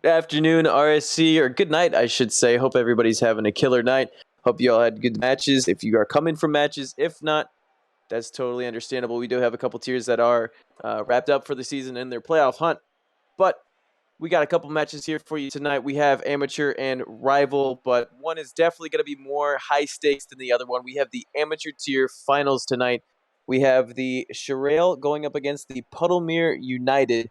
Good afternoon, RSC, or good night, I should say. Hope everybody's having a killer night. Hope you all had good matches. If you are coming from matches, if not, that's totally understandable. We do have a couple tiers that are wrapped up for the season in their playoff hunt. But we got a couple matches here for you tonight. We have amateur and rival, but one is definitely going to be more high stakes than the other one. We have the amateur tier finals tonight. We have the Shurale going up against the Puddlemere United.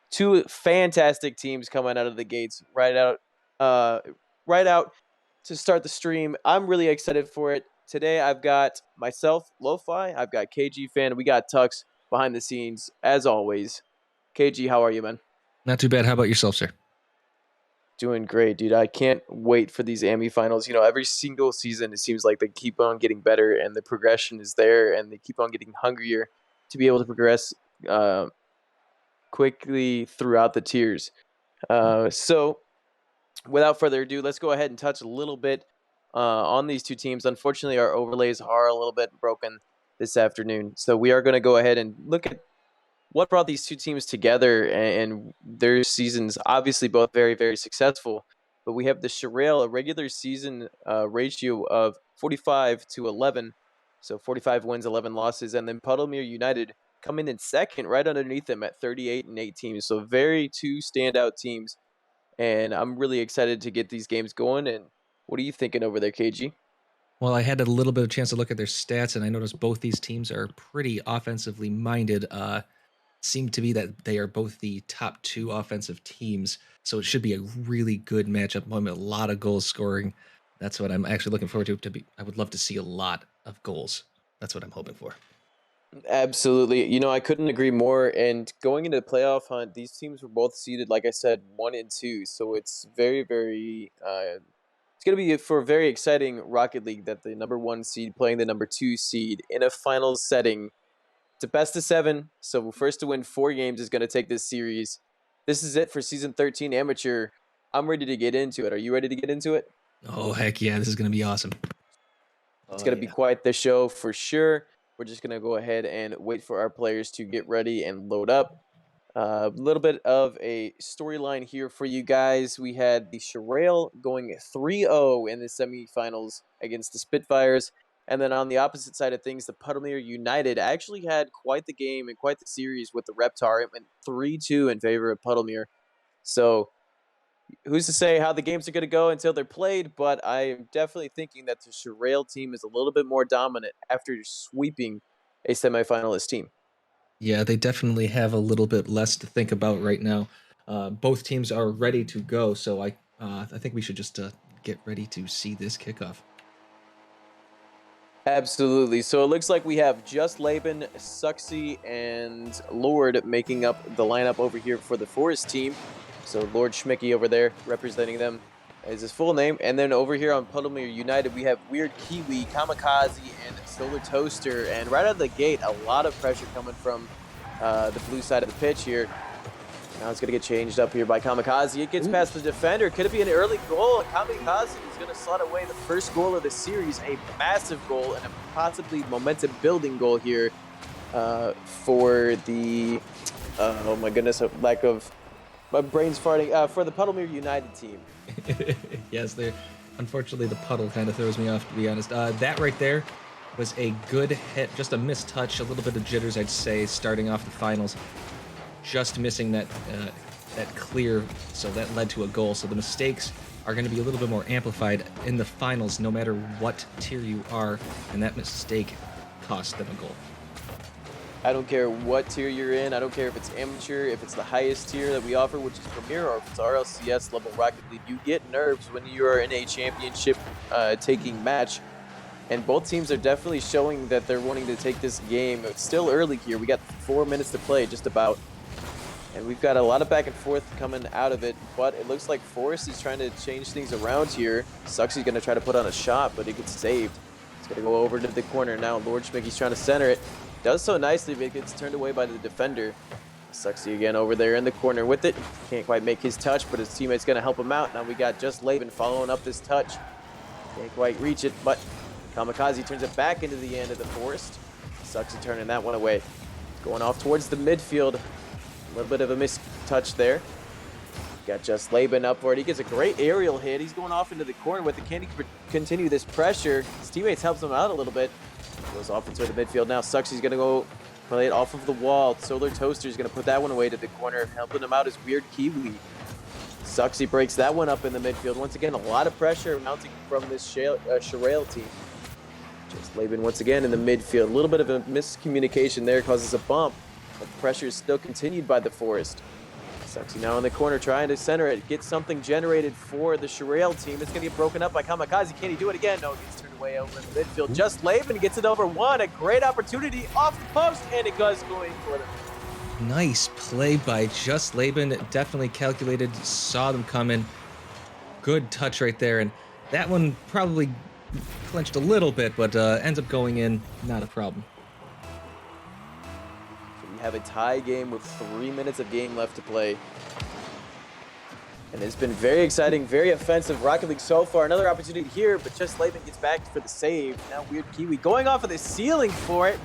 Two fantastic teams coming out of the gates right out to start the stream. I'm really excited for it. Today I've got myself, Lo-Fi, I've got KG Fan, we got Tux behind the scenes, as always. KG, how are you, man? Not too bad. How about yourself, sir? Doing great, dude. I can't wait for these AMI finals. Every single season, it seems like they keep on getting better, and the progression is there, and they keep on getting hungrier to be able to progress quickly throughout the tiers. So, without further ado, let's go ahead and touch a little bit on these two teams. Unfortunately, our overlays are a little bit broken this afternoon, so we are going to go ahead and look at what brought these two teams together and their seasons. Obviously, both very, very successful. But we have the Shurale, a regular season ratio of 45-11, so 45 wins, 11 losses, and then Puddlemere United coming in second, right underneath them at 38-18. So very two standout teams, and I'm really excited to get these games going. And what are you thinking over there, KG? Well, I had a little bit of a chance to look at their stats, and I noticed both these teams are pretty offensively minded. Seem to be that they are both the top two offensive teams, so it should be a really good matchup. A lot of goals scoring. That's what I'm actually looking forward to. I would love to see a lot of goals. That's what I'm hoping for. Absolutely. I couldn't agree more. And going into the playoff hunt, these teams were both seeded, like I said, 1 and 2. So it's very, very. It's going to be for a very exciting Rocket League that the number 1 seed playing the number 2 seed in a finals setting. It's a best of 7, so first to win 4 games is going to take this series. This is it for Season 13 Amateur. I'm ready to get into it. Are you ready to get into it? Oh, heck yeah. This is going to be awesome. It's going to be quite the show for sure. We're just going to go ahead and wait for our players to get ready and load up. A little bit of a storyline here for you guys. We had the Shurale going 3-0 in the semifinals against the Spitfires. And then on the opposite side of things, the Puddlemere United actually had quite the game and quite the series with the Reptar. It went 3-2 in favor of Puddlemere. So who's to say how the games are going to go until they're played, but I'm definitely thinking that the Shurale team is a little bit more dominant after sweeping a semifinalist team. Yeah, they definitely have a little bit less to think about right now. Both teams are ready to go, so I think we should just get ready to see this kickoff. Absolutely. So it looks like we have just Laban, Suxy, and Lord making up the lineup over here for the Forest team. So Lord Schmicky over there representing them is his full name. And then over here on Puddlemere United, we have Weird Kiwi, Kamikaze, and Solar Toaster. And right out of the gate, a lot of pressure coming from the blue side of the pitch here. Now it's going to get changed up here by Kamikaze. It gets past the defender. Could it be an early goal? Kamikaze is going to slot away the first goal of the series. A massive goal and a possibly momentum-building goal here for the... oh my goodness, lack of... My brain's farting. For the Puddlemere United team. Yes, unfortunately, the puddle kind of throws me off, to be honest. That right there was a good hit. Just a missed touch. A little bit of jitters, I'd say, starting off the finals. Just missing that clear, so that led to a goal. So the mistakes are going to be a little bit more amplified in the finals, no matter what tier you are, and that mistake cost them a goal. I don't care what tier you're in. I don't care if it's amateur, if it's the highest tier that we offer, which is Premier, or if it's RLCS level Rocket League. You get nerves when you are in a championship taking match. And both teams are definitely showing that they're wanting to take this game. It's still early here. We got 4 minutes to play, just about. And we've got a lot of back and forth coming out of it, but it looks like Forrest is trying to change things around here. Suxy's going to try to put on a shot, but it gets saved. It's going to go over to the corner now. Lord Schmicky's trying to center it. Does so nicely, but it gets turned away by the defender. Suxy again over there in the corner with it. Can't quite make his touch, but his teammate's going to help him out. Now we got just Laban following up this touch. Can't quite reach it, but Kamikaze turns it back into the end of the Forest. Suxy turning that one away. Going off towards the midfield. A little bit of a mistouch there. Got Just Laban up for it. He gets a great aerial hit. He's going off into the corner with it. Can he continue this pressure? His teammates helps him out a little bit. Goes off into the midfield now. Suxy's going to go play it off of the wall. Solar Toaster's going to put that one away to the corner. Helping him out is Weird Kiwi. Suxy breaks that one up in the midfield. Once again, a lot of pressure mounting from this Shurale team. Just Laban once again in the midfield. A little bit of a miscommunication there causes a bump. But the pressure is still continued by the Forest. Suxy now in the corner trying to center it. Get something generated for the Shurale team. It's going to get broken up by Kamikaze. Can he do it again? No, it gets turned away over in the midfield. Just Laban gets it over one. A great opportunity off the post, and it goes going for them. Nice play by Just Laban. Definitely calculated, saw them coming. Good touch right there, and that one probably clenched a little bit, but ends up going in, not a problem. We have a tie game with 3 minutes of game left to play. And it's been very exciting, very offensive Rocket League so far. Another opportunity here, but Just Laban gets back for the save. Now Weird Kiwi going off of the ceiling for it.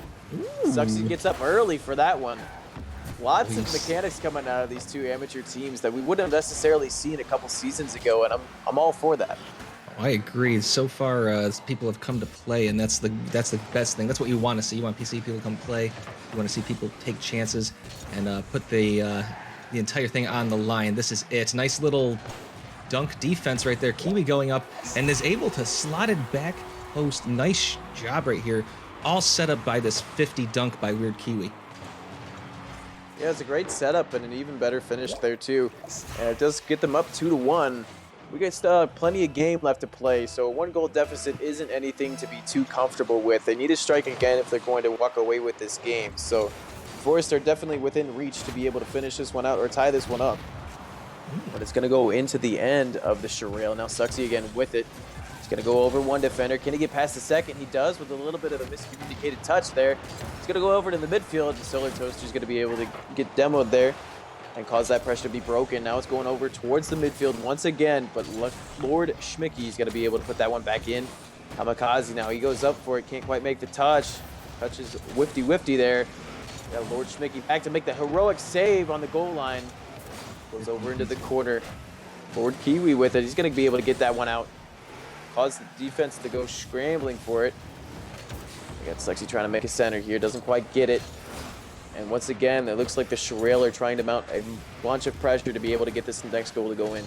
Suxy gets up early for that one. Lots of mechanics coming out of these two amateur teams that we wouldn't have necessarily seen a couple seasons ago, and I'm all for that. I agree. So far, people have come to play, and that's the best thing. That's what you want to see. You want to see people come play. You want to see people take chances and put the entire thing on the line. This is it. Nice little dunk defense right there. Kiwi going up and is able to slot it back post. Nice job right here. All set up by this 50 dunk by Weird Kiwi. Yeah, it's a great setup and an even better finish there too. And it does get them up 2-1. We got still have plenty of game left to play, so a 1-goal deficit isn't anything to be too comfortable with. They need to strike again if they're going to walk away with this game. So Forest are definitely within reach to be able to finish this one out or tie this one up. But it's going to go into the end of the Shurale. Now Suxy again with it. He's going to go over one defender. Can he get past the second? He does with a little bit of a miscommunicated touch there. He's going to go over to the midfield. The Solar Toaster's going to be able to get demoed there and cause that pressure to be broken. Now it's going over towards the midfield once again, but Lord Schmicky is going to be able to put that one back in. Kamikaze now, he goes up for it, can't quite make the touch. Touches whifty there. Got Lord Schmicky back to make the heroic save on the goal line. Goes over into the corner. Lord Kiwi with it, he's going to be able to get that one out. Cause the defense to go scrambling for it. We got Suxy trying to make a center here, doesn't quite get it. And once again, it looks like the Shurale are trying to mount a bunch of pressure to be able to get this next goal to go in.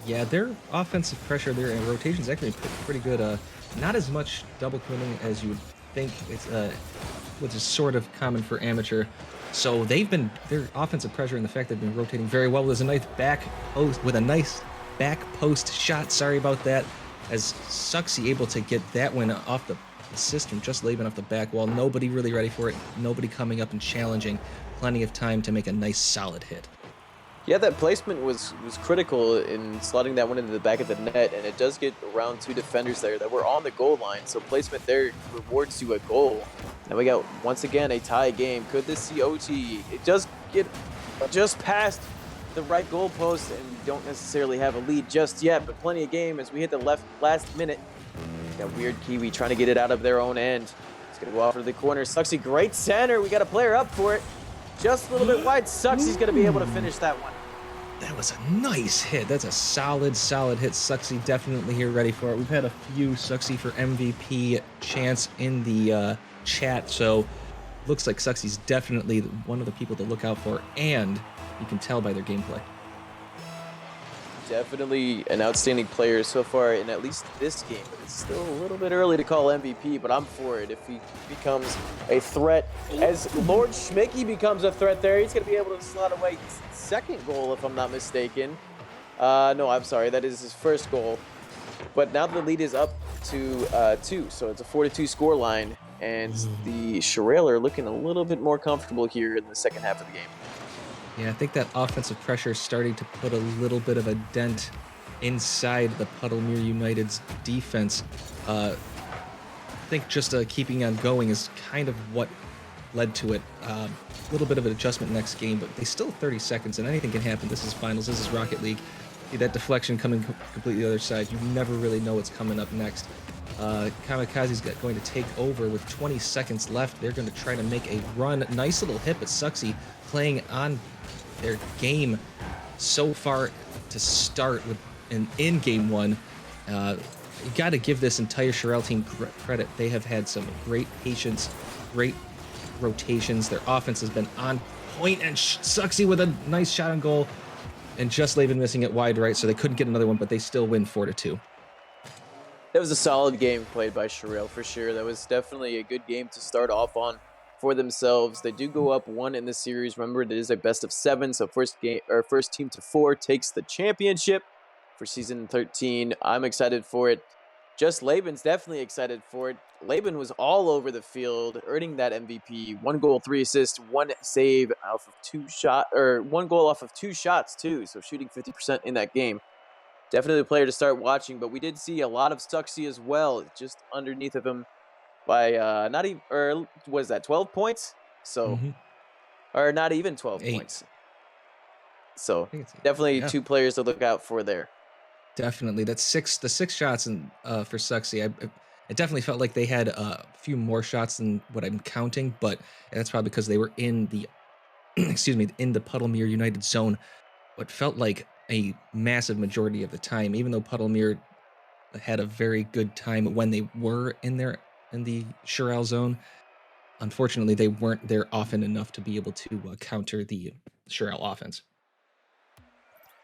Yeah, their offensive pressure there and rotation is actually pretty good. Not as much double committing as you would think, which is sort of common for amateur. So their offensive pressure and the fact they've been rotating very well. There's a nice back post shot. Sorry about that. As Suxy able to get that one off the assist from Just Laban off the back wall. Nobody really ready for it. Nobody coming up and challenging. Plenty of time to make a nice solid hit. Yeah, that placement was critical in slotting that one into the back of the net, and it does get around two defenders there that were on the goal line. So placement there rewards you a goal. Now we got once again a tie game. Could this see OT? It does get just past the right goal post, and we don't necessarily have a lead just yet, but plenty of game as we hit the last minute. Got Weird Kiwi trying to get it out of their own end. It's going to go off to the corner. Suxy, great center. We got a player up for it. Just a little bit wide. Suxy's going to be able to finish that one. That was a nice hit. That's a solid hit. Suxy definitely here ready for it. We've had a few Suxy for MVP chants in the chat, so looks like Suxy's definitely one of the people to look out for, and you can tell by their gameplay. Definitely an outstanding player so far in at least this game, but it's still a little bit early to call MVP, but I'm for it. If he becomes a threat, as Lord Schmicky becomes a threat there, he's going to be able to slot away his second goal, if I'm not mistaken. No, I'm sorry, that is his first goal. But now the lead is up to 2, so it's a 4-2 score line, and the Shurale are looking a little bit more comfortable here in the second half of the game. Yeah, I think that offensive pressure is starting to put a little bit of a dent inside the Puddlemere United's defense. I think just keeping on going is kind of what led to it. A little bit of an adjustment next game, but they still have 30 seconds, and anything can happen. This is finals. This is Rocket League. See that deflection coming completely the other side. You never really know what's coming up next. Kamikaze's going to take over with 20 seconds left. They're going to try to make a run. Nice little hit, but Suxy playing on their game so far to start with in game one. You got to give this entire Shurale team credit. They have had some great patience, great rotations. Their offense has been on point, and Suxy with a nice shot on goal, and just Laban missing it wide right, so they couldn't get another one, but they still win 4-2. That was a solid game played by Shurale for sure. That was definitely a good game to start off on for themselves. They do go up 1 in the series. Remember, it is a best of 7, so first team to 4 takes the championship for season 13. I'm excited for it. Just Laban's definitely excited for it. Laban was all over the field, earning that MVP. 1 goal, 3 assists, 1 save off of 1 goal off of 2 shots too. So shooting 50% in that game. Definitely a player to start watching. But we did see a lot of Suxy as well, just underneath of him by not even, or was that 12 points? So, or not even 12 points. So definitely 2 players to look out for there. Definitely, that's the 6 shots and for Suxy. It definitely felt like they had a few more shots than what I'm counting, but that's probably because they were in the excuse me, in the Puddlemere United zone. What felt like a massive majority of the time, even though Puddlemere had a very good time when they were in the Shurale zone. Unfortunately, they weren't there often enough to be able to counter the Shurale offense.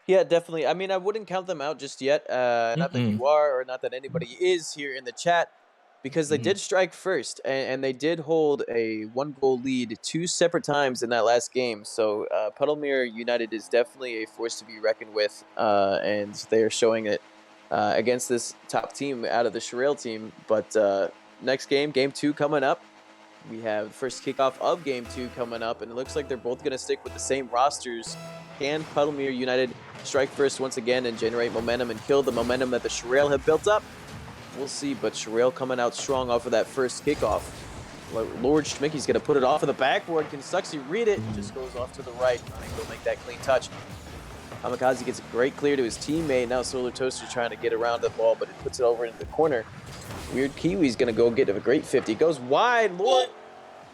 Yeah, definitely. I mean, I wouldn't count them out just yet. Not that you are, or not that anybody is here in the chat, because they did strike first, and they did hold a 1-goal lead 2 separate times in that last game. So Puddlemere United is definitely a force to be reckoned with, and they are showing it against this top team out of the Shurale team. But next game, game 2 coming up. We have the first kickoff of game 2 coming up, and it looks like they're both going to stick with the same rosters. Can Puddlemere United strike first once again and generate momentum and kill the momentum that the Shurale have built up? We'll see, but Shurale coming out strong off of that first kickoff. Lord Schmicky's going to put it off of the backboard. Can Suxy read it? Just goes off to the right. He'll make that clean touch. Kamikaze gets a great clear to his teammate. Now Solar Toaster trying to get around the ball, but it puts it over into the corner. Weird Kiwi's going to go get a great 50. Goes wide. Lord,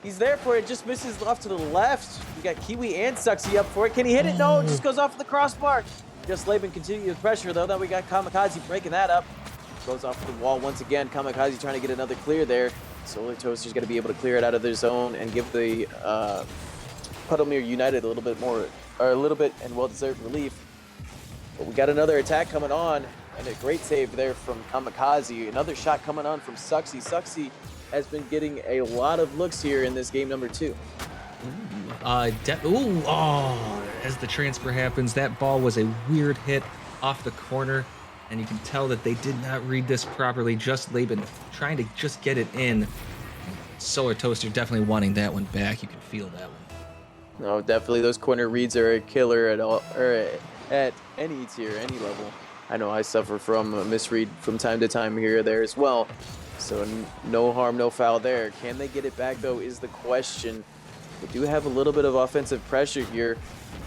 he's there for it. Just misses off to the left. We got Kiwi and Suxy up for it. Can he hit it? No, it just goes off the crossbar. Just Laban continue with pressure, though. Then we got Kamikaze breaking that up. Goes off the wall once again. Kamikaze trying to get another clear there. Solar Toaster's going to be able to clear it out of their zone and give the Puddlemere United a little bit more, or a little bit and well-deserved relief. But we got another attack coming on, and a great save there from Kamikaze. Another shot coming on from Suxy. Suxy has been getting a lot of looks here in this game number 2. As the transfer happens, that ball was a weird hit off the corner, and you can tell that they did not read this properly. Just Laban trying to just get it in. Solar Toaster definitely wanting that one back. You can feel that one. No, definitely those corner reads are a killer at all, or at any tier, any level. I know I suffer from a misread from time to time here or there as well. So no harm, no foul there. Can they get it back, though, is the question. They do have a little bit of offensive pressure here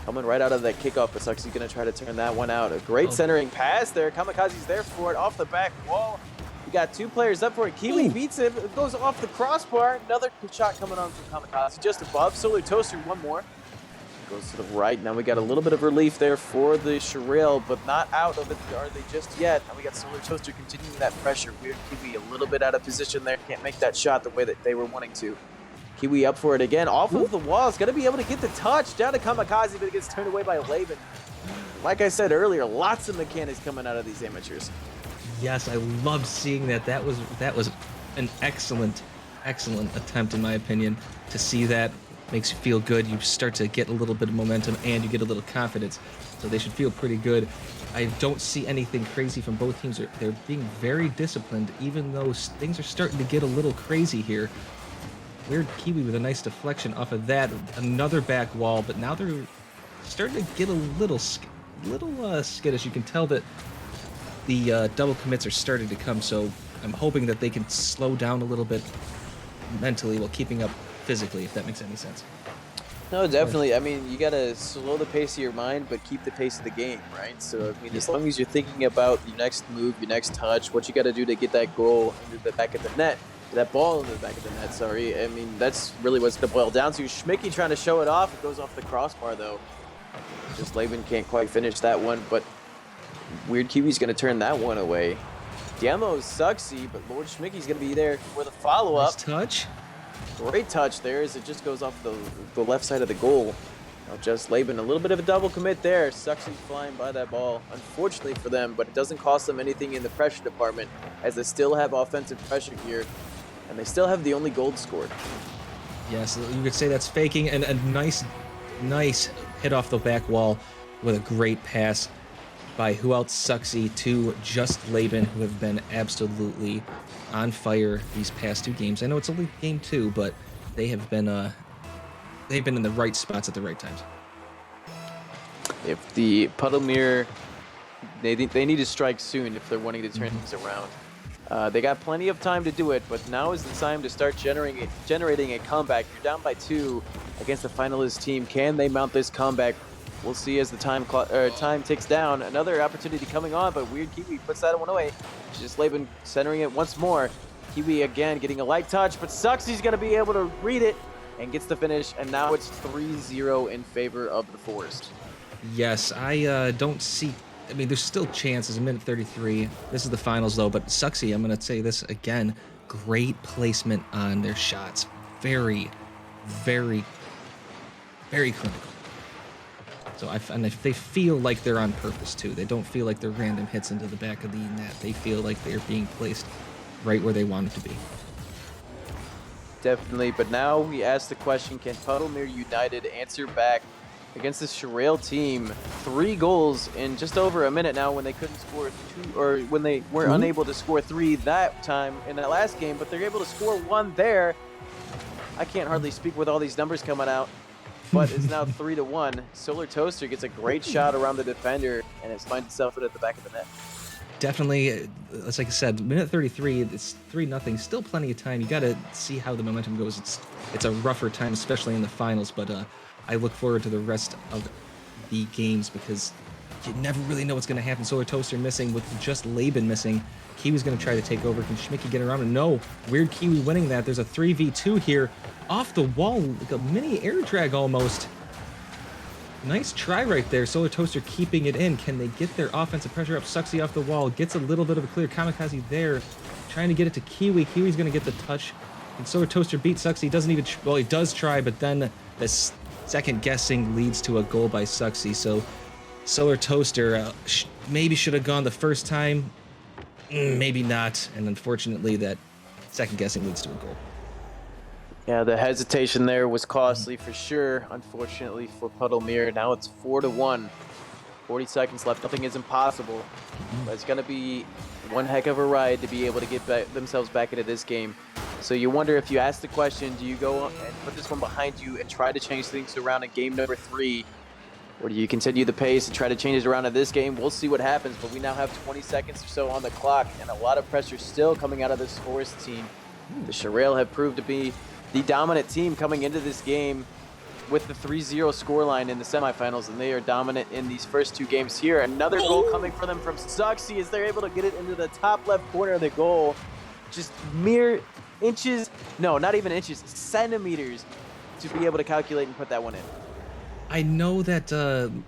coming right out of that kickoff, but Suxy's going to try to turn that one out. A great centering pass there. Kamikaze's there for it off the back wall. We got 2 players up for it. Kiwi beats him. It goes off the crossbar. Another shot coming on from Kamikaze just above. Solar Toaster, one more. Goes to the right. Now we got a little bit of relief there for the Shurale, but not out of it are they just yet. Now we got Solar Toaster continuing that pressure. Weird Kiwi a little bit out of position there. Can't make that shot the way that they were wanting to. Kiwi up for it again. Off of the wall. It's going to be able to get the touch. Down to Kamikaze, but it gets turned away by Laban. Like I said earlier, lots of mechanics coming out of these amateurs. Yes, I loved seeing that. That was an excellent attempt, in my opinion. To see that makes you feel good. You start to get a little bit of momentum, and you get a little confidence. So they should feel pretty good. I don't see anything crazy from both teams. They're being very disciplined, even though things are starting to get a little crazy here. Weird Kiwi with a nice deflection off of that. Another back wall, but now they're starting to get a little skittish. You can tell that the double commits are starting to come, so I'm hoping that they can slow down a little bit mentally while keeping up physically, if that makes any sense. No, definitely. I mean, you got to slow the pace of your mind, but keep the pace of the game, right? So, I mean, as long as you're thinking about your next move, your next touch, what you got to do to get that goal into the back of the net, that ball into the back of the net, sorry. I mean, that's really what's going to boil down to. Schmicky trying to show it off. It goes off the crossbar, though. Just Laban can't quite finish that one, but Weird Kiwi's going to turn that one away. Demo's Suxy, but Lord Schmickey's going to be there for the follow-up. Nice touch. Great touch there as it just goes off the left side of the goal. Now just Laban, a little bit of a double commit there. Suxy flying by that ball, unfortunately for them, but it doesn't cost them anything in the pressure department as they still have offensive pressure here, and they still have the only goal scored. Yes, you could say that's faking, and a nice hit off the back wall with a great pass by who else? Suxy to just Laban, who have been absolutely on fire these past 2 games. I know it's only game 2, but they have been they've been in the right spots at the right times. If the Puddlemere, they need to strike soon if they're wanting to turn things around. They got plenty of time to do it, but now is the time to start generating a comeback. You're down by 2 against the finalist team. Can they mount this comeback? We'll see as the time ticks down. Another opportunity coming on, but Weird Kiwi puts that one away. Just Laban centering it once more. Kiwi again getting a light touch, but Suxy's going to be able to read it and gets the finish, and now it's 3-0 in favor of the Forest. Yes, I don't see... I mean, there's still chances. A minute 33. This is the finals, though, but Suxy, I'm going to say this again, great placement on their shots. Very, very, very clinical. So they feel like they're on purpose, too. They don't feel like they're random hits into the back of the net. They feel like they're being placed right where they want it to be. Definitely, but now we ask the question, can Puddlemere United answer back against this Shurale team? 3 goals in just over a minute now when they couldn't score 2, or when they were unable to score 3 that time in that last game, but they're able to score 1 there. I can't hardly speak with all these numbers coming out, but it's now 3-1. Solar Toaster gets a great shot around the defender, and it finds itself at the back of the net. Definitely, it's like I said, minute 33, it's 3-0, still plenty of time. You got to see how the momentum goes. It's a rougher time, especially in the finals, but I look forward to the rest of the games because you never really know what's going to happen. Solar Toaster missing with just Laban missing. Kiwi's going to try to take over. Can Schmicky get around? And no, Weird Kiwi winning that. There's a 3v2 here off the wall, like a mini air drag almost. Nice try right there. Solar Toaster keeping it in. Can they get their offensive pressure up? Suxy off the wall. Gets a little bit of a clear. Kamikaze there. Trying to get it to Kiwi. Kiwi's going to get the touch. And Solar Toaster beat Suxy. Doesn't even... Well, he does try, but then this second guessing leads to a goal by Suxy. So Solar Toaster maybe should have gone the first time. Maybe not. And unfortunately, that second guessing leads to a goal. Yeah, the hesitation there was costly for sure, unfortunately for Puddlemere. Now it's 4-1. 40 seconds left. Nothing is impossible. But it's going to be one heck of a ride to be able to get themselves back into this game. So you wonder, if you ask the question, do you go and put this one behind you and try to change things around in game number 3? Or do you continue the pace and try to change it around in this game? We'll see what happens, but we now have 20 seconds or so on the clock, and a lot of pressure still coming out of this Forest team. The Shurale have proved to be the dominant team coming into this game with the 3-0 scoreline in the semifinals, and they are dominant in these first 2 games here. Another goal coming for them from Suxy as they're able to get it into the top left corner of the goal. Just mere inches, no, not even inches, centimeters to be able to calculate and put that one in. I know that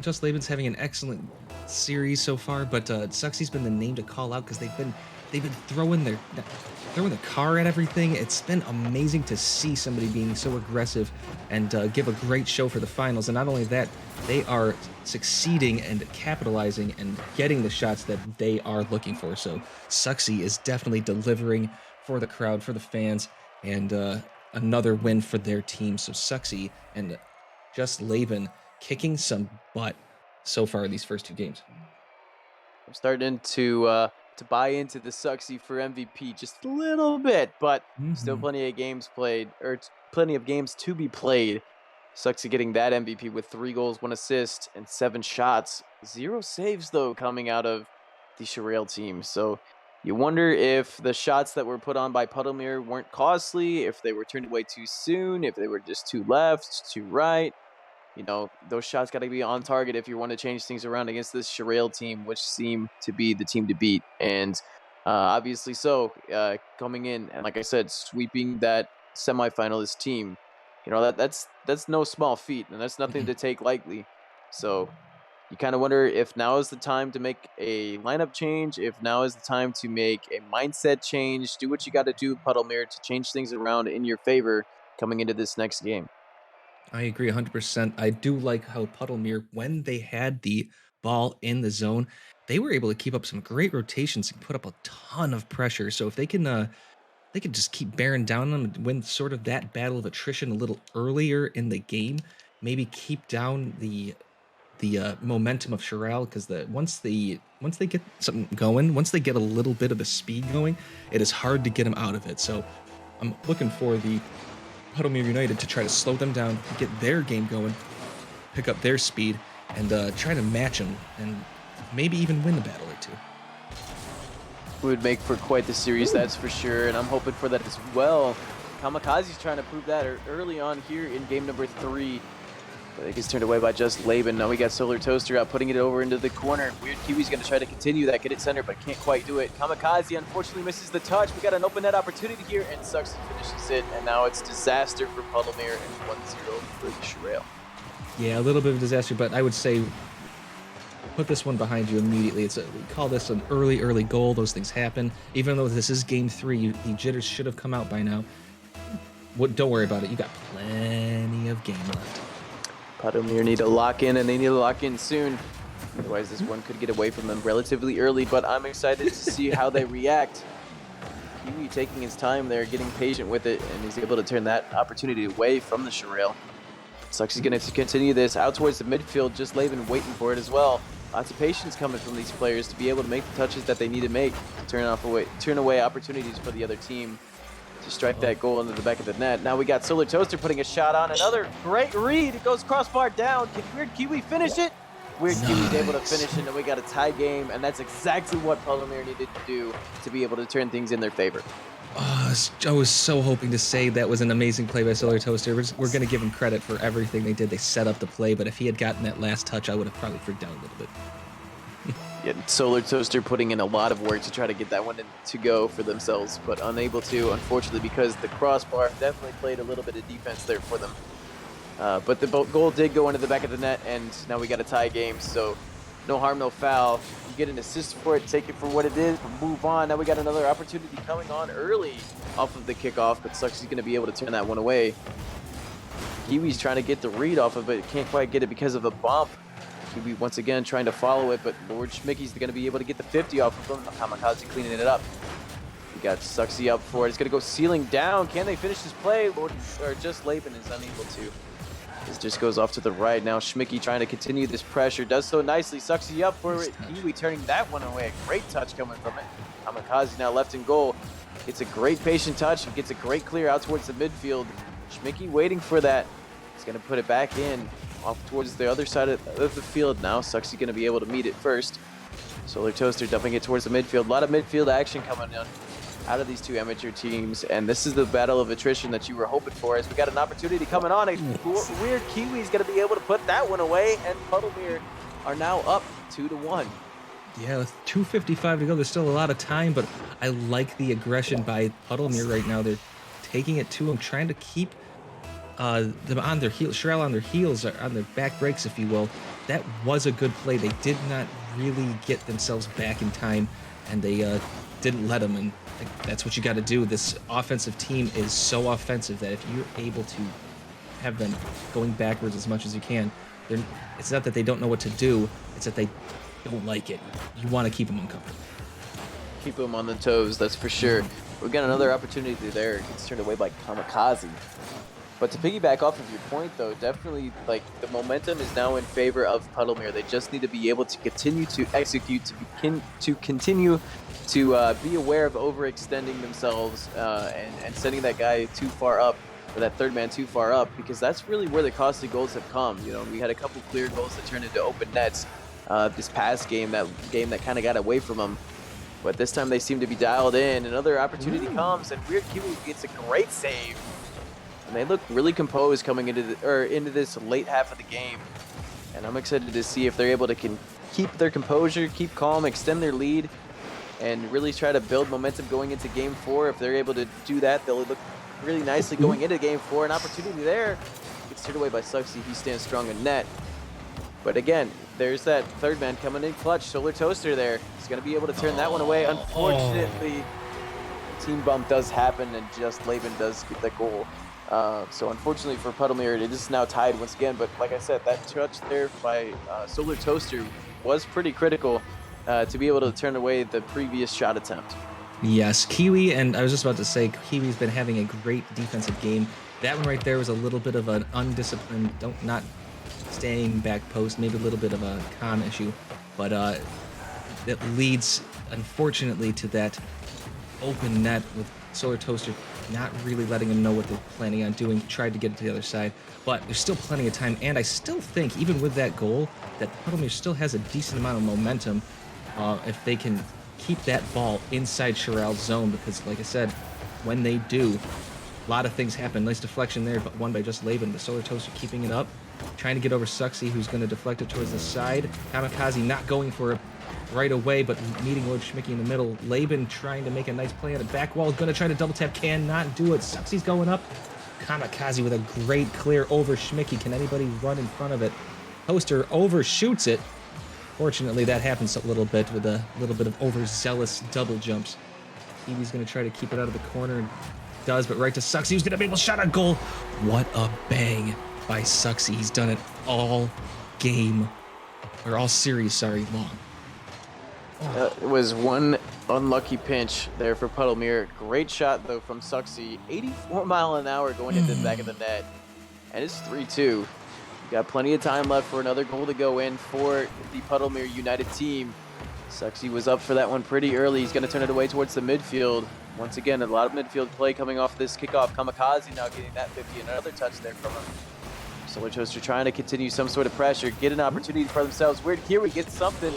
Just Laban's having an excellent series so far, but Suxy's been the name to call out because they've been throwing the car at everything. It's been amazing to see somebody being so aggressive and give a great show for the finals. And not only that, they are succeeding and capitalizing and getting the shots that they are looking for. So Suxy is definitely delivering for the crowd, for the fans, and another win for their team. So Suxy and Just Laban kicking some butt so far in these first 2 games. I'm starting to buy into the Suxy for MVP just a little bit, but still plenty of games played, or plenty of games to be played. Suxy getting that MVP with 3 goals, 1 assist, and 7 shots. 0 saves, though, coming out of the Shurale team. So you wonder if the shots that were put on by Puddlemere weren't costly, if they were turned away too soon, if they were just too left, too right. You know, those shots got to be on target if you want to change things around against this Shurale team, which seem to be the team to beat. And obviously so, coming in and, like I said, sweeping that semifinalist team, you know, that's no small feat, and that's nothing to take lightly. So you kind of wonder if now is the time to make a lineup change, if now is the time to make a mindset change. Do what you got to do, Puddlemere, to change things around in your favor coming into this next game. I agree 100%. I do like how Puddlemere, when they had the ball in the zone, they were able to keep up some great rotations and put up a ton of pressure. So if they could just keep bearing down on them and win sort of that battle of attrition a little earlier in the game, maybe keep down the momentum of Shurale, because once they get something going, once they get a little bit of the speed going, it is hard to get them out of it. So I'm looking for the Puddlemere United to try to slow them down, get their game going, pick up their speed, and try to match them, and maybe even win a battle or two. Would make for quite the series, that's for sure, and I'm hoping for that as well. Kamikaze's trying to prove that early on here in game number 3. But it gets turned away by just Laban. Now we got Solar Toaster out, putting it over into the corner. Weird Kiwi's going to try to continue that, get it center, but can't quite do it. Kamikaze unfortunately misses the touch. We got an open net opportunity here, and Sucks finishes it, and now it's disaster for Puddlemere and 1-0 for the Shurale. Yeah, a little bit of a disaster, but I would say put this one behind you immediately. We call this an early goal. Those things happen. Even though this is game 3, the jitters should have come out by now. Don't worry about it. You got plenty of game left. Puddlemere need to lock in, and they need to lock in soon. Otherwise, this one could get away from them relatively early, but I'm excited to see how they react. Kiwi taking his time there, getting patient with it, and he's able to turn that opportunity away from the Shurale. Sucks is going to continue this out towards the midfield, just Laban waiting for it as well. Lots of patience coming from these players to be able to make the touches that they need to make to turn away opportunities for the other team to strike that goal into the back of the net. Now we got Solar Toaster putting a shot on. Another great read. It goes crossbar down. Can Weird Kiwi finish it? Weird Kiwi's able to finish it, and we got a tie game, and that's exactly what Puddlemere needed to do to be able to turn things in their favor. I was so hoping to say that was an amazing play by Solar Toaster. We're going to give him credit for everything they did. They set up the play, but if he had gotten that last touch, I would have probably freaked out a little bit. Yeah, Solar Toaster putting in a lot of work to try to get that one to go for themselves, but unable to, unfortunately, because the crossbar definitely played a little bit of defense there for them. But the goal did go into the back of the net, and now we got a tie game, so no harm, no foul. You get an assist for it, take it for what it is, but move on. Now we got another opportunity coming on early off of the kickoff, but Sucks is going to be able to turn that one away. Kiwi's trying to get the read off of it, can't quite get it because of the bump. Kiwi once again trying to follow it, but Lord Schmickey's going to be able to get the 50 off of him. Kamikaze cleaning it up. We got Sucksy up for it. It's going to go ceiling down. Can they finish this play? Just Laban is unable to. This just goes off to the right. Now Schmickey trying to continue this pressure. Does so nicely. Sucksy up for it. Kiwi turning that one away. A great touch coming from it. Kamikaze now left in goal. Gets a great patient touch. Gets a great clear out towards the midfield. Schmickey waiting for that. He's going to put it back in. Off towards the other side of the field now. Sucksy going to be able to meet it first. Solar Toaster dumping it towards the midfield. A lot of midfield action coming in out of these two amateur teams, and this is the battle of attrition that you were hoping for, as we got an opportunity coming on. A Weird Kiwi's going to be able to put that one away, and Puddlemere are now up 2-1. Yeah, with 2:55 to go, there's still a lot of time, but I like the aggression by Puddlemere right now. They're taking it to them, trying to keep them on their heels, Shurale on their heels, or on their back brakes, if you will. That was a good play. They did not really get themselves back in time, and they didn't let them. And that's what you got to do. This offensive team is so offensive that if you're able to have them going backwards as much as you can, it's not that they don't know what to do, it's that they don't like it. You want to keep them uncomfortable. Keep them on the toes, that's for sure. We've got another opportunity there. It gets turned away by Kamikaze. But to piggyback off of your point, though, definitely, like, the momentum is now in favor of Puddlemere. They just need to be able to continue to execute, to continue to be aware of overextending themselves and sending that guy too far up, or that third man too far up, because that's really where the costly goals have come. You know, we had a couple clear goals that turned into open nets this past game, that kind of got away from them. But this time they seem to be dialed in. Another opportunity comes, and Weird Kiwi gets a great save. And they look really composed coming into this late half of the game. And I'm excited to see if they're able to keep their composure, keep calm, extend their lead, and really try to build momentum going into Game 4. If they're able to do that, they'll look really nicely going into Game 4. An opportunity there. Gets turned away by Sucksy. He stands strong in net. But again, there's that third man coming in clutch. Solar Toaster there. He's going to be able to turn that one away. Unfortunately, team bump does happen, and just Laban does get that goal. So unfortunately for Puddlemere, it is now tied once again. But like I said, that touch there by Solar Toaster was pretty critical to be able to turn away the previous shot attempt. Yes, Kiwi, and I was just about to say, Kiwi's been having a great defensive game. That one right there was a little bit of an undisciplined, not staying back post, maybe a little bit of a comm issue, but it leads, unfortunately, to that open net with Solar Toaster not really letting him know what they're planning on doing. Tried to get it to the other side, but there's still plenty of time, and I still think, even with that goal, that Puddlemere still has a decent amount of momentum if they can keep that ball inside Shurale's zone, because like I said, when they do, a lot of things happen. Nice deflection there, but won by just Laban. The Solar Toaster keeping it up, trying to get over Suxy, who's going to deflect it towards the side. Kamikaze not going for it right away, but meeting Lord Schmicky in the middle. Laban trying to make a nice play on the back wall, going to try to double tap, cannot do it. Suxy's going up. Kamikaze with a great clear over Schmicky. Can anybody run in front of it? Toaster overshoots it. Fortunately, that happens a little bit with a little bit of overzealous double jumps. Evie's going to try to keep it out of the corner, and does, but right to Suxy, who's going to be able to shot a goal. What a bang by Suxy. He's done it all game, or all series, sorry, long. It was one unlucky pinch there for Puddlemere. Great shot, though, from Suxy. 84 mile an hour going into the back of the net. And it's 3-2. Got plenty of time left for another goal to go in for the Puddlemere United team. Suxy was up for that one pretty early. He's going to turn it away towards the midfield. Once again, a lot of midfield play coming off this kickoff. Kamikaze now getting that 50. Another touch there from him. Solar Toaster trying to continue some sort of pressure, get an opportunity for themselves. Weird, here we get something.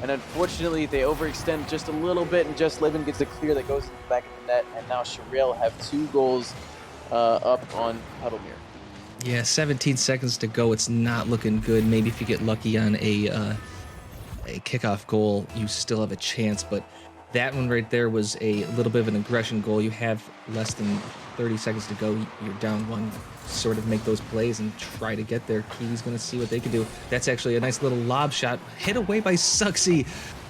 And unfortunately, they overextend just a little bit, and just Laban gets a clear that goes in the back of the net. And now Shurale have 2 goals up on Puddlemere. Yeah, 17 seconds to go. It's not looking good. Maybe if you get lucky on a kickoff goal, you still have a chance. But that one right there was a little bit of an aggression goal. You have less than 30 seconds to go. You're down 1. Sort of make those plays and try to get there. Kiwi's going to see what they can do. That's actually a nice little lob shot. Hit away by Suxy.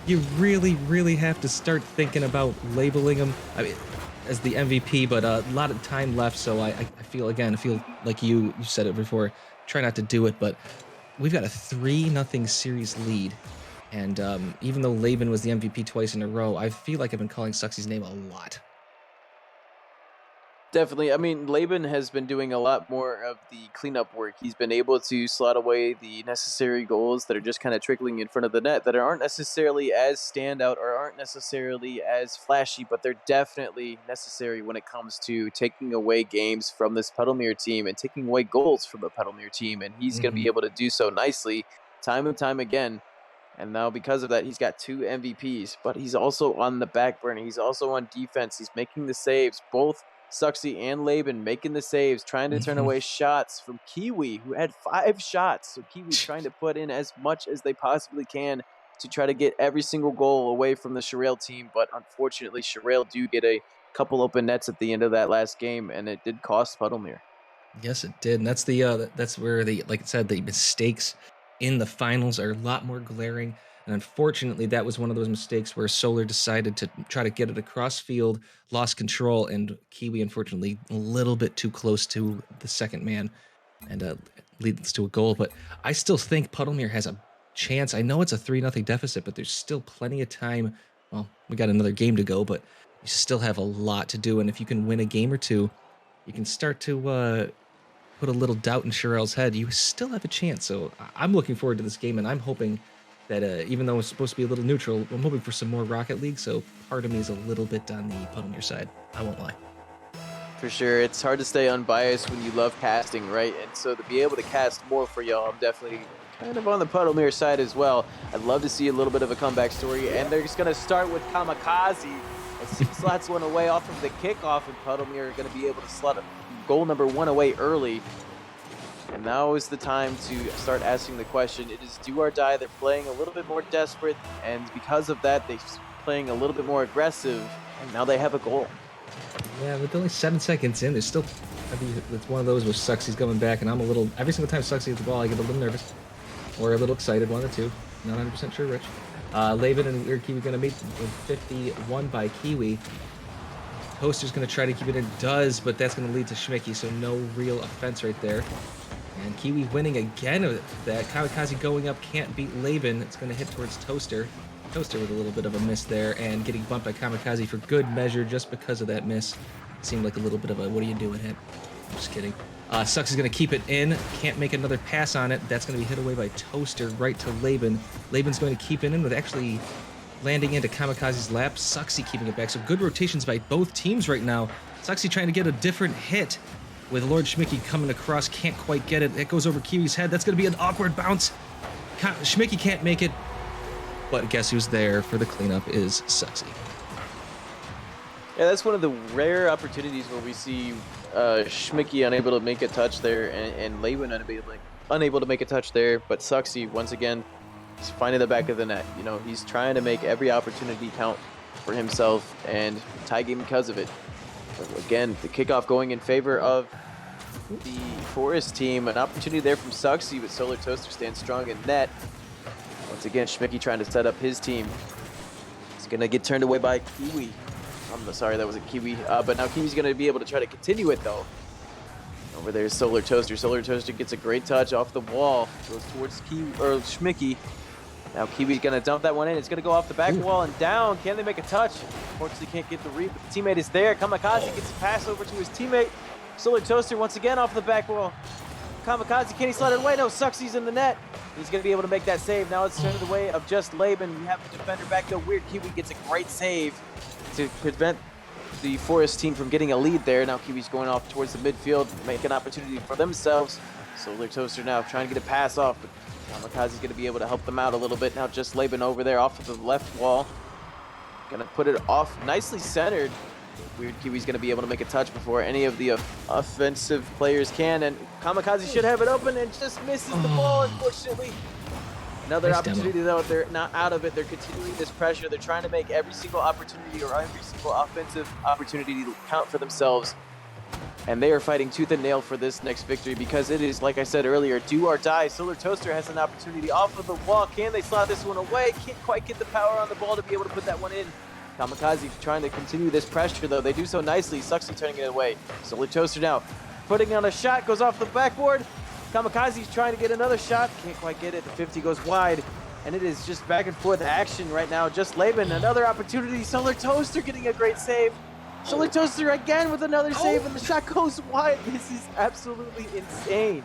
You really, really have to start thinking about labeling him as the MVP, but a lot of time left, so I feel like you said it before, try not to do it, but we've got a 3-0 series lead, and even though Laban was the MVP twice in a row, I feel like I've been calling Suxy's name a lot. Definitely. I mean, Laban has been doing a lot more of the cleanup work. He's been able to slot away the necessary goals that are just kind of trickling in front of the net that aren't necessarily as standout or aren't necessarily as flashy, but they're definitely necessary when it comes to taking away games from this Puddlemere team and taking away goals from the Puddlemere team. And he's going to be able to do so nicely time and time again. And now because of that, he's got 2 MVPs, but he's also on the back burner. He's also on defense. He's making the saves. Both Suxy and Laban making the saves, trying to turn away shots from Kiwi, who had 5 shots. So Kiwi trying to put in as much as they possibly can to try to get every single goal away from the Shurale team. But unfortunately, Shurale do get a couple open nets at the end of that last game, and it did cost Puddlemere. Yes, it did. And that's where like I said, the mistakes in the finals are a lot more glaring. And unfortunately, that was one of those mistakes where Solar decided to try to get it across field, lost control, and Kiwi, unfortunately, a little bit too close to the second man, and leads to a goal. But I still think Puddlemere has a chance. I know it's a 3-0 deficit, but there's still plenty of time. Well, we got another game to go, but you still have a lot to do. And if you can win a game or two, you can start to put a little doubt in Shurale's head. You still have a chance. So I'm looking forward to this game, and I'm hoping that even though it's supposed to be a little neutral, I'm hoping for some more Rocket League, so part of me is a little bit on the Puddlemere side. I won't lie. For sure. It's hard to stay unbiased when you love casting, right? And so to be able to cast more for y'all, I'm definitely kind of on the Puddlemere side as well. I'd love to see a little bit of a comeback story, and they're just going to start with Kamikaze as he slots one away off of the kickoff, and Puddlemere are going to be able to slot goal number 1 away early. And now is the time to start asking the question. It is do or die. They're playing a little bit more desperate, and because of that, they're playing a little bit more aggressive, and now they have a goal. Yeah, with only 7 seconds in, there's still, I think it's one of those where Suxy's coming back, and I'm a little, every single time Suxy hits the ball, I get a little nervous. or a little excited, one of the two. Not 100% sure which. Laban and Weird Kiwi going to meet with 51 by Kiwi. Toaster's going to try to keep it in, does, but that's going to lead to Schmicky, so no real offense right there. And Kiwi winning again with that. Kamikaze going up, can't beat Laban. It's going to hit towards Toaster. Toaster with a little bit of a miss there, and getting bumped by Kamikaze for good measure just because of that miss. Seemed like a little bit of a, what are you doing hit? I'm just kidding. Sucks is going to keep it in. Can't make another pass on it. That's going to be hit away by Toaster right to Laban. Laban's going to keep it in with actually landing into Kamikaze's lap. Sucksy keeping it back. So good rotations by both teams right now. Sucksy trying to get a different hit with Lord Schmicky coming across. Can't quite get it. It goes over Kiwi's head. That's going to be an awkward bounce. Schmicky can't make it. But guess who's there for the cleanup is Sucksy. Yeah, that's one of the rare opportunities where we see Schmicky unable to make a touch there, and Laban unable to make a touch there. But Sucksy, once again, is finding the back of the net. You know, he's trying to make every opportunity count for himself, and tie game because of it. But again, the kickoff going in favor of the Forest team. An opportunity there from Sucksy, but Solar Toaster stands strong in net. Once again, Schmicky trying to set up his team. He's going to get turned away by Kiwi. I'm sorry, that was a Kiwi. But now Kiwi's going to be able to try to continue it, though. Over there's Solar Toaster. Solar Toaster gets a great touch off the wall. Goes towards Schmicky. Now Kiwi's going to dump that one in. It's going to go off the back wall and down. Can they make a touch? Unfortunately, can't get the read, but the teammate is there. Kamikaze gets a pass over to his teammate. Solar Toaster once again off the back wall. Kamikaze, can he slide it away? No, Sucksy's in the net. He's going to be able to make that save. Now it's turned away of just Laban. We have the defender back though. Weird Kiwi gets a great save to prevent the Forest team from getting a lead there. Now Kiwi's going off towards the midfield, make an opportunity for themselves. Solar Toaster now trying to get a pass off, but Kamikaze's going to be able to help them out a little bit. Now just Laban over there off of the left wall. Going to put it off, nicely centered. Weird Kiwi's going to be able to make a touch before any of the offensive players can, and Kamikaze should have it open and just misses the ball, unfortunately. Another Nice opportunity, demo. though. They're not out of it. They're continuing this pressure. They're trying to make every single opportunity or every single offensive opportunity to count for themselves. And they are fighting tooth and nail for this next victory because it is, like I said earlier, do or die. Solar Toaster has an opportunity off of the wall. Can they slot this one away? Can't quite get the power on the ball to be able to put that one in. Kamikaze trying to continue this pressure, though. They do so nicely. Sucksy turning it away. Solar Toaster now putting on a shot, goes off the backboard. Kamikaze's trying to get another shot. Can't quite get it. The 50 goes wide. And it is just back and forth action right now. Just Laban, another opportunity. Solar Toaster getting a great save. Solar Toaster again with another save, and the shot goes wide. This is absolutely insane.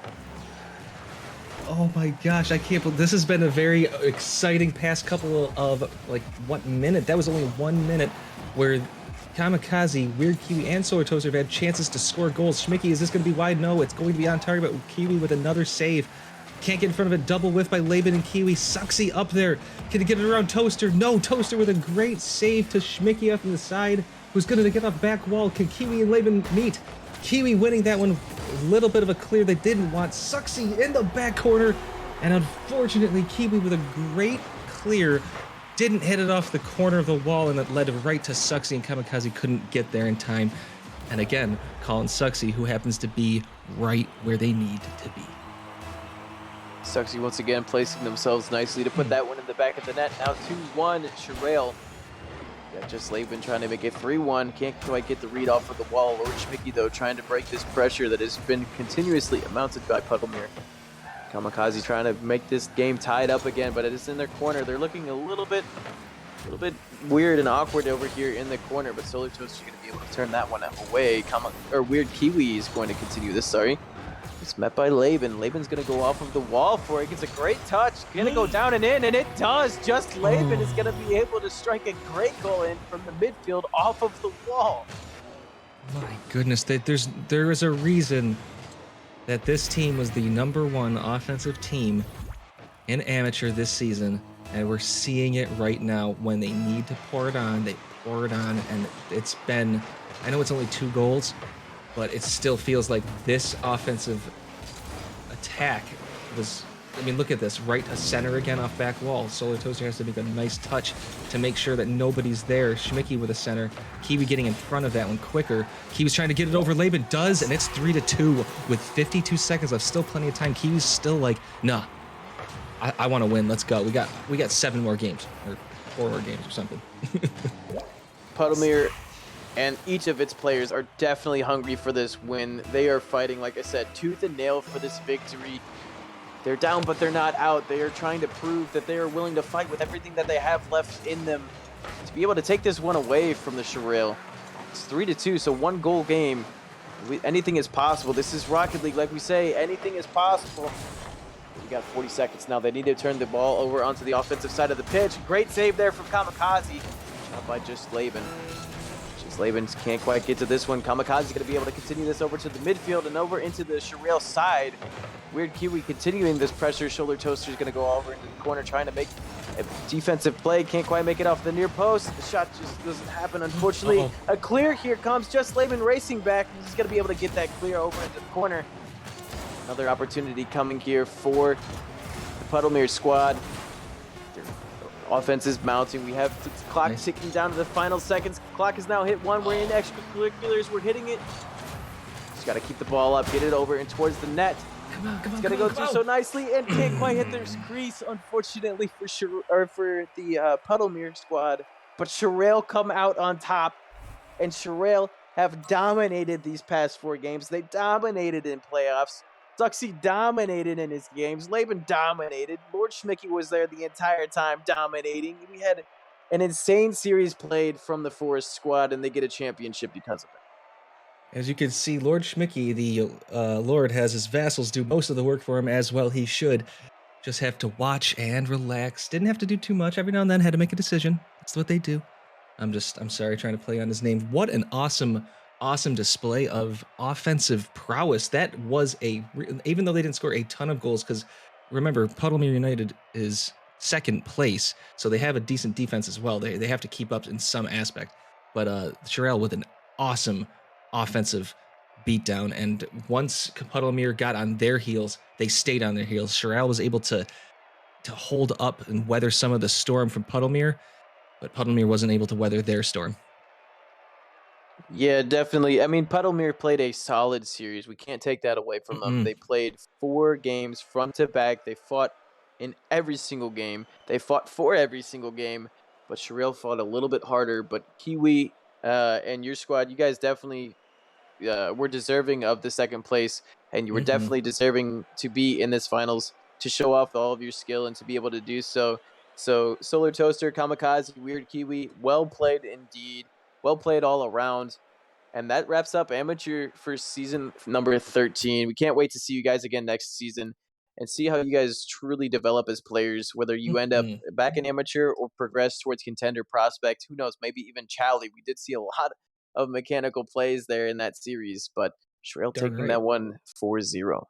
Oh my gosh, I can't believe this has been a very exciting past couple of, like, what minute? That was only 1 minute where Kamikaze, Weird Kiwi, and Solar Toaster have had chances to score goals. Schmicky, is this going to be wide? No, it's going to be on target, but Kiwi with another save. Can't get in front of it. Double whiff by Laban and Kiwi. Sucksy up there. Can he get it around Toaster? No, Toaster with a great save to Schmicky up in the side, who's going to get off back wall. Can Kiwi and Laban meet? Kiwi winning that one. A little bit of a clear they didn't want. Sucksy in the back corner. And unfortunately, Kiwi with a great clear didn't hit it off the corner of the wall, and it led right to Sucksy, and Kamikaze couldn't get there in time. And again, calling Sucksy, who happens to be right where they need to be. Sucksy once again placing themselves nicely to put that one in the back of the net. Now 2-1, Shurale. Yeah, just Laban trying to make it 3-1. Can't quite get the read off of the wall. Lord Schmicky, though, trying to break this pressure that has been continuously mounted by Puddlemere. Kamikaze trying to make this game tied up again, but it is in their corner. They're looking a little bit weird and awkward over here in the corner, but Solar Toaster is going to be able to turn that one away. Weird Kiwi is going to continue this, sorry. It's met by Laban. Laban's going to go off of the wall for it. Gets a great touch. Going to go down and in, and it does. Just Laban is going to be able to strike a great goal in from the midfield off of the wall. My goodness, there is a reason that this team was the #1 offensive team in amateur this season, and we're seeing it right now. When they need to pour it on, they pour it on, and it's been, I know it's only 2 goals, but it still feels like this offensive attack was, I mean, look at this, right to center again off back wall. Solar Toaster has to make a nice touch to make sure that nobody's there. Schmicky with a center. Kiwi getting in front of that one quicker. Kiwi's trying to get it over. Laban does, and it's 3-2 with 52 seconds left. Still plenty of time. Kiwi's still like, nah, I want to win. Let's go. We got 7 more games or 4 more games or something. Puddlemere and each of its players are definitely hungry for this win. They are fighting, like I said, tooth and nail for this victory. They're down, but they're not out. They are trying to prove that they are willing to fight with everything that they have left in them to be able to take this one away from the Shurale. It's 3-2, so 1-goal game. Anything is possible. This is Rocket League, like we say, anything is possible. We got 40 seconds now. They need to turn the ball over onto the offensive side of the pitch. Great save there from Kamikaze. Shot by just Laban. Just Laban can't quite get to this one. Kamikaze is going to be able to continue this over to the midfield and over into the Shurale side. Weird Kiwi continuing this pressure. Shoulder Toaster is going to go over into the corner trying to make a defensive play. Can't quite make it off the near post. The shot just doesn't happen, unfortunately. A clear here comes. Just Laban racing back. He's going to be able to get that clear over into the corner. Another opportunity coming here for the Puddlemere squad. Their offense is mounting. We have the clock ticking down to the final seconds. Clock is now hit 1. We're in extracurriculars. We're hitting it. Just got to keep the ball up, get it over and towards the net. Come on, It's gonna go through so nicely and can't quite hit their crease, unfortunately for the Puddlemere squad. But Shurale come out on top, and Shurale have dominated these past 4 games. They dominated in playoffs. Duxie dominated in his games. Laban dominated. Lord Schmicky was there the entire time, dominating. We had an insane series played from the Forest squad, and they get a championship because of it. As you can see, Lord Schmicky, the Lord, has his vassals do most of the work for him, as well he should. Just have to watch and relax. Didn't have to do too much. Every now and then had to make a decision. That's what they do. I'm sorry, trying to play on his name. What an awesome display of offensive prowess. That was even though they didn't score a ton of goals, because remember, Puddlemere United is 2nd place, so they have a decent defense as well. They have to keep up in some aspect. But Shurale with an awesome offensive beatdown, and once Puddlemere got on their heels, they stayed on their heels. Shurale was able to hold up and weather some of the storm from Puddlemere, but Puddlemere wasn't able to weather their storm. Yeah, definitely. I mean, Puddlemere played a solid series. We can't take that away from them. They played 4 games front to back. They fought in every single game. They fought for every single game, but Shurale fought a little bit harder. But Kiwi and your squad, you guys definitely were deserving of the 2nd place, and you were definitely deserving to be in this finals to show off all of your skill and to be able to do so. So Solar Toaster, Kamikaze, Weird Kiwi, well played indeed. Well played all around. And that wraps up Amateur for season number 13. We can't wait to see you guys again next season and see how you guys truly develop as players, whether you end up back in Amateur or progress towards Contender Prospect. Who knows, maybe even Chally. We did see a lot of mechanical plays there in that series, but Shurale taking that one 4-0.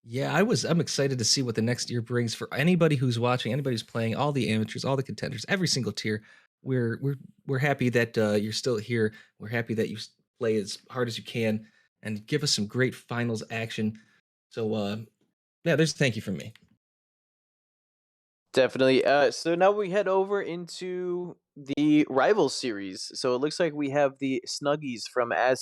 Yeah, I'm excited to see what the next year brings for anybody who's watching, anybody who's playing, all the amateurs, all the contenders, every single tier. We're happy that you're still here. We're happy that you play as hard as you can and give us some great finals action. So yeah, there's a thank you from me. Definitely. So now we head over into the rival series. So it looks like we have the Snuggies from RSC